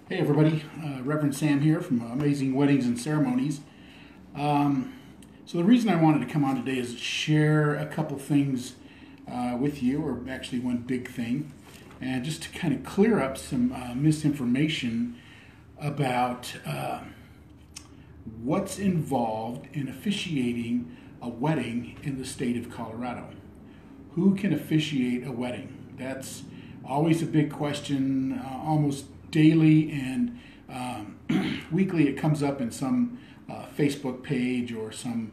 Hey everybody, Reverend Sam here from Amazing Weddings and Ceremonies. So the reason I wanted to come on today is share a couple things with you, or actually one big thing, and just to kind of clear up some misinformation about what's involved in officiating a wedding in the state of Colorado. Who can officiate a wedding? That's always a big question, almost daily and weekly. It comes up in some Facebook page or some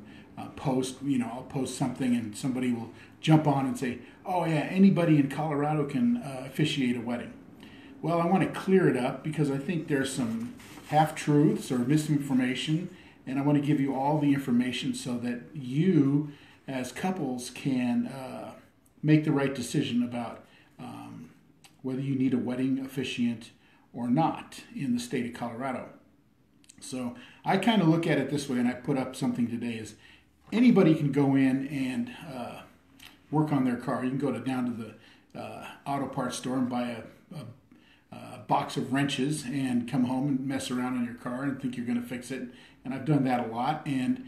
post. I'll post something and somebody will jump on and say, oh yeah, anybody in Colorado can officiate a wedding. Well, I want to clear it up because I think there's some half-truths or misinformation, and I want to give you all the information so that you as couples can make the right decision about whether you need a wedding officiant or not in the state of Colorado. So I kind of look at it this way, and I put up something today, is anybody can go in and work on their car. You can go down to the auto parts store and buy a box of wrenches and come home and mess around on your car and think you're going to fix it. And I've done that a lot and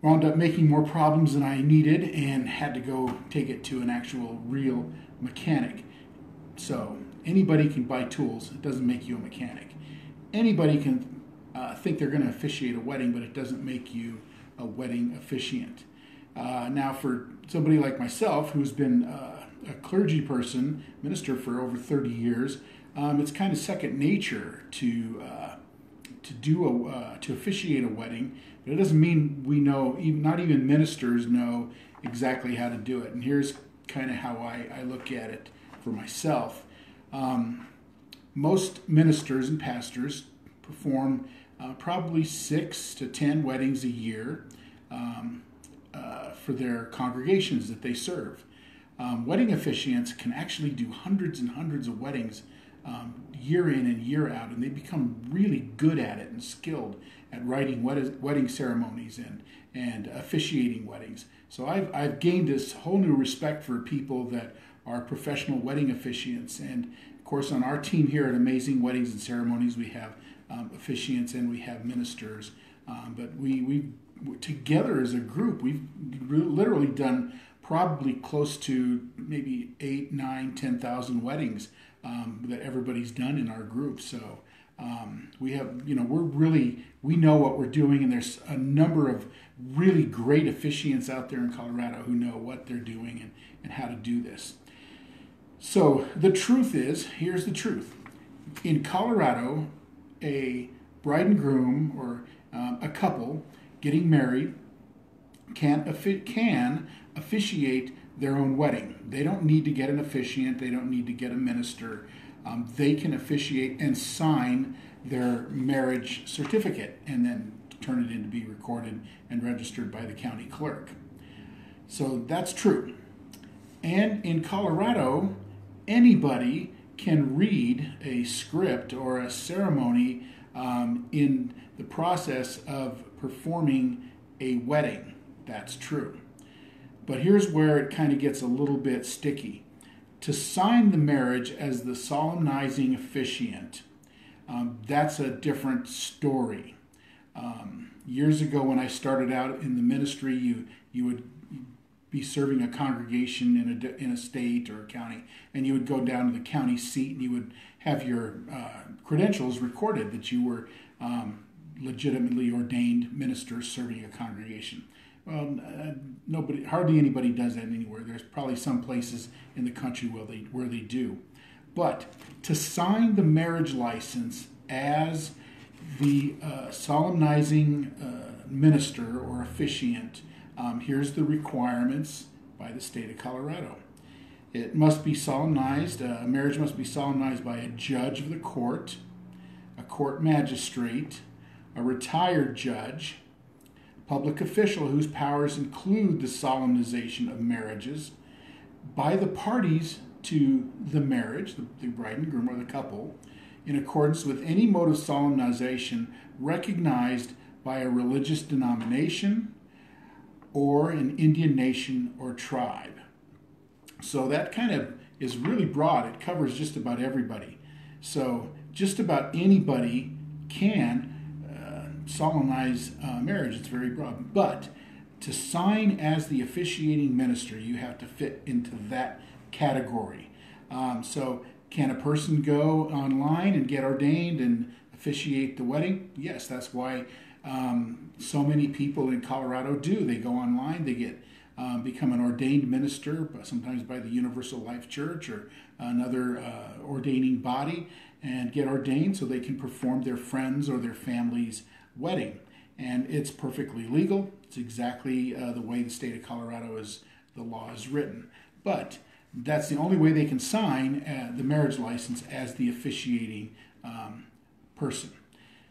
wound up making more problems than I needed and had to go take it to an actual real mechanic. So anybody can buy tools. It doesn't make you a mechanic. Anybody can think they're going to officiate a wedding, but it doesn't make you a wedding officiant. Now, for somebody like myself, who's been a clergy person, minister for over 30 years, it's kind of second nature to officiate a wedding. But it doesn't mean we know. Not even ministers know exactly how to do it. And here's kind of how I look at it for myself. Most ministers and pastors perform probably 6 to 10 weddings a year for their congregations that they serve. Wedding officiants can actually do hundreds and hundreds of weddings year in and year out, and they become really good at it and skilled at writing wedding ceremonies and officiating weddings. So I've gained this whole new respect for people that are professional wedding officiants. And of course, on our team here at Amazing Weddings and Ceremonies, we have officiants and we have ministers. But we together as a group, we've literally done probably close to maybe 8, 9, 10,000 weddings that everybody's done in our group. So we have, we know what we're doing, and there's a number of really great officiants out there in Colorado who know what they're doing and how to do this. So the truth is, here's the truth. In Colorado, a bride and groom or a couple getting married can officiate their own wedding. They don't need to get an officiant. They don't need to get a minister. They can officiate and sign their marriage certificate and then turn it in to be recorded and registered by the county clerk. So that's true. And in Colorado, anybody can read a script or a ceremony in the process of performing a wedding. That's true. But here's where it kind of gets a little bit sticky. To sign the marriage as the solemnizing officiant, that's a different story. Years ago when I started out in the ministry, you would be serving a congregation in a state or a county, and you would go down to the county seat and you would have your credentials recorded that you were legitimately ordained minister serving a congregation. Well, hardly anybody does that anywhere. There's probably some places in the country where they do. But to sign the marriage license as the solemnizing minister or officiant, here's the requirements by the state of Colorado. It must be solemnized, a marriage must be solemnized by a judge of the court, a court magistrate, a retired judge, public official whose powers include the solemnization of marriages, by the parties to the marriage, the bride and groom or the couple, in accordance with any mode of solemnization recognized by a religious denomination or an Indian nation or tribe. So that kind of is really broad. It covers just about everybody. So just about anybody can solemnize marriage. It's very broad. But to sign as the officiating minister, you have to fit into that category. So can a person go online and get ordained and officiate the wedding? Yes, that's why so many people in Colorado do. They go online, they get become an ordained minister, sometimes by the Universal Life Church or another ordaining body, and get ordained so they can perform their friends or their family's wedding. And it's perfectly legal. It's exactly the way the state of Colorado the law is written. But that's the only way they can sign the marriage license as the officiating person.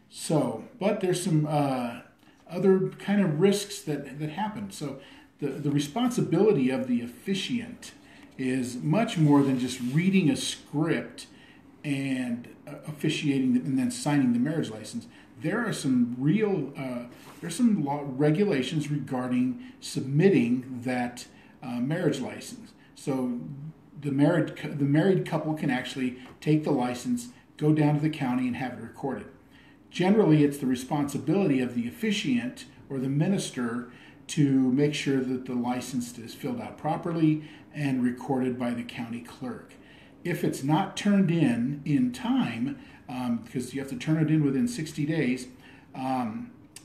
So, but there's some other kind of risks that happen. So the responsibility of the officiant is much more than just reading a script and officiating and then signing the marriage license. There are some regulations regarding submitting that marriage license. So the married couple can actually take the license, go down to the county, and have it recorded. Generally, it's the responsibility of the officiant or the minister to make sure that the license is filled out properly and recorded by the county clerk. If it's not turned in time, because you have to turn it in within 60 days,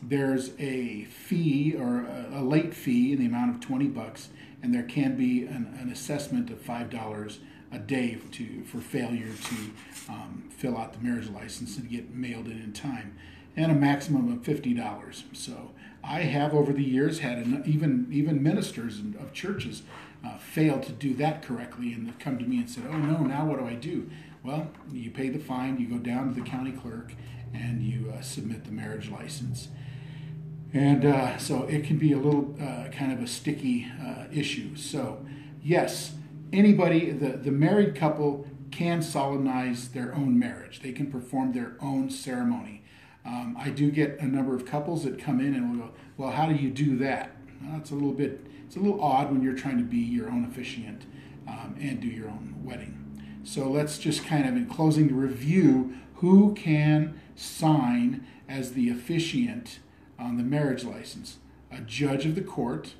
there's a fee or a late fee in the amount of $20, and there can be an assessment of $5 a day for failure to fill out the marriage license and get mailed in time, and a maximum of $50. So I have over the years had even ministers of churches fail to do that correctly, and they've come to me and said, "Oh no, now what do I do?" Well, you pay the fine, you go down to the county clerk, and you submit the marriage license. And so it can be a little kind of a sticky issue. So yes, anybody, the married couple can solemnize their own marriage. They can perform their own ceremony. I do get a number of couples that come in and will go, "Well, how do you do that?" Well, it's a little odd when you're trying to be your own officiant and do your own wedding. So let's just kind of, in closing, review who can sign as the officiant on the marriage license. A judge of the court,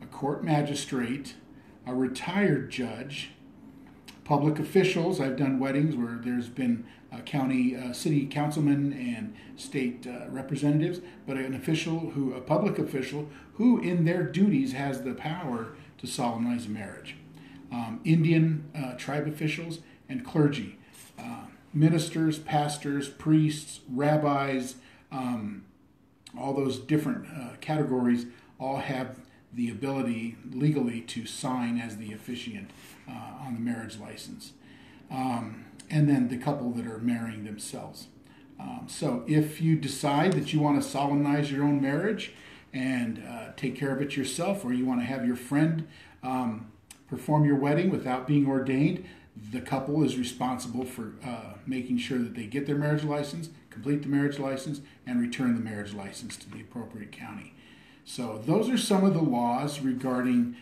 a court magistrate, a retired judge, public officials. I've done weddings where there's been county, city councilmen and state representatives, but a public official who in their duties has the power to solemnize a marriage. Indian tribe officials and clergy, ministers, pastors, priests, rabbis, all those different categories all have the ability legally to sign as the officiant on the marriage license. And then the couple that are marrying themselves. So if you decide that you want to solemnize your own marriage and take care of it yourself, or you want to have your friend perform your wedding without being ordained, the couple is responsible for making sure that they get their marriage license, complete the marriage license, and return the marriage license to the appropriate county. So those are some of the laws regarding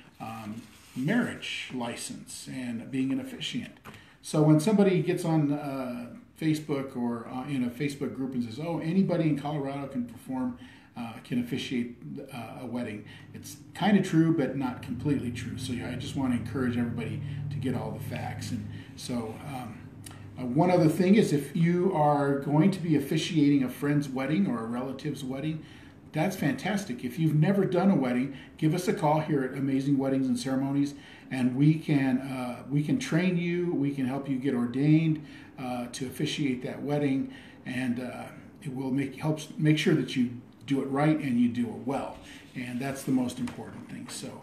marriage license and being an officiant. So when somebody gets on Facebook or in a Facebook group and says, "Oh, anybody in Colorado can perform, can officiate a wedding," it's kind of true, but not completely true. So I just want to encourage everybody to get all the facts. And so one other thing is, if you are going to be officiating a friend's wedding or a relative's wedding, that's fantastic. If you've never done a wedding, give us a call here at Amazing Weddings and Ceremonies, and we can train you. We can help you get ordained to officiate that wedding, and it will helps make sure that you do it right and you do it well, and that's the most important thing. So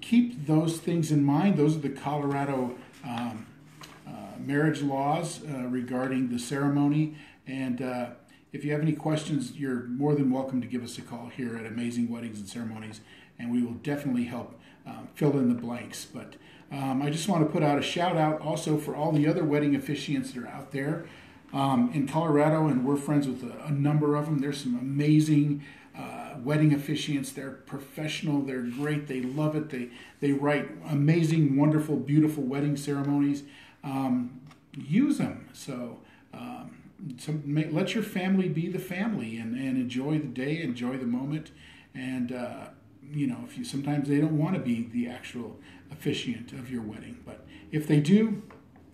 keep those things in mind. Those are the Colorado marriage laws regarding the ceremony, and if you have any questions, you're more than welcome to give us a call here at Amazing Weddings and Ceremonies, and we will definitely help fill in the blanks. But I just want to put out a shout out also for all the other wedding officiants that are out there in Colorado, and we're friends with a number of them. There's some amazing wedding officiants. They're professional. They're great. They love it. They write amazing, wonderful, beautiful wedding ceremonies. Use them. So Let your family be the family and enjoy the day, enjoy the moment. And, if you sometimes they don't want to be the actual officiant of your wedding. But if they do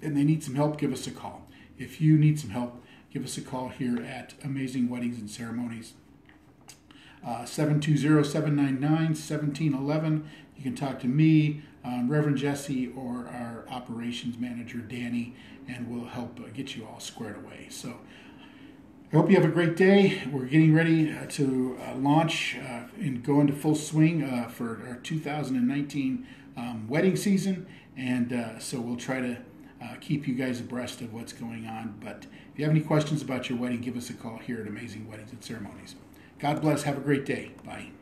and they need some help, give us a call. If you need some help, give us a call here at Amazing Weddings and Ceremonies. 720-799-1711. You can talk to me, Reverend Jesse, or our operations manager, Danny, and we'll help get you all squared away. So I hope you have a great day. We're getting ready to launch and go into full swing for our 2019 wedding season. And so we'll try to keep you guys abreast of what's going on. But if you have any questions about your wedding, give us a call here at Amazing Weddings and Ceremonies. God bless. Have a great day. Bye.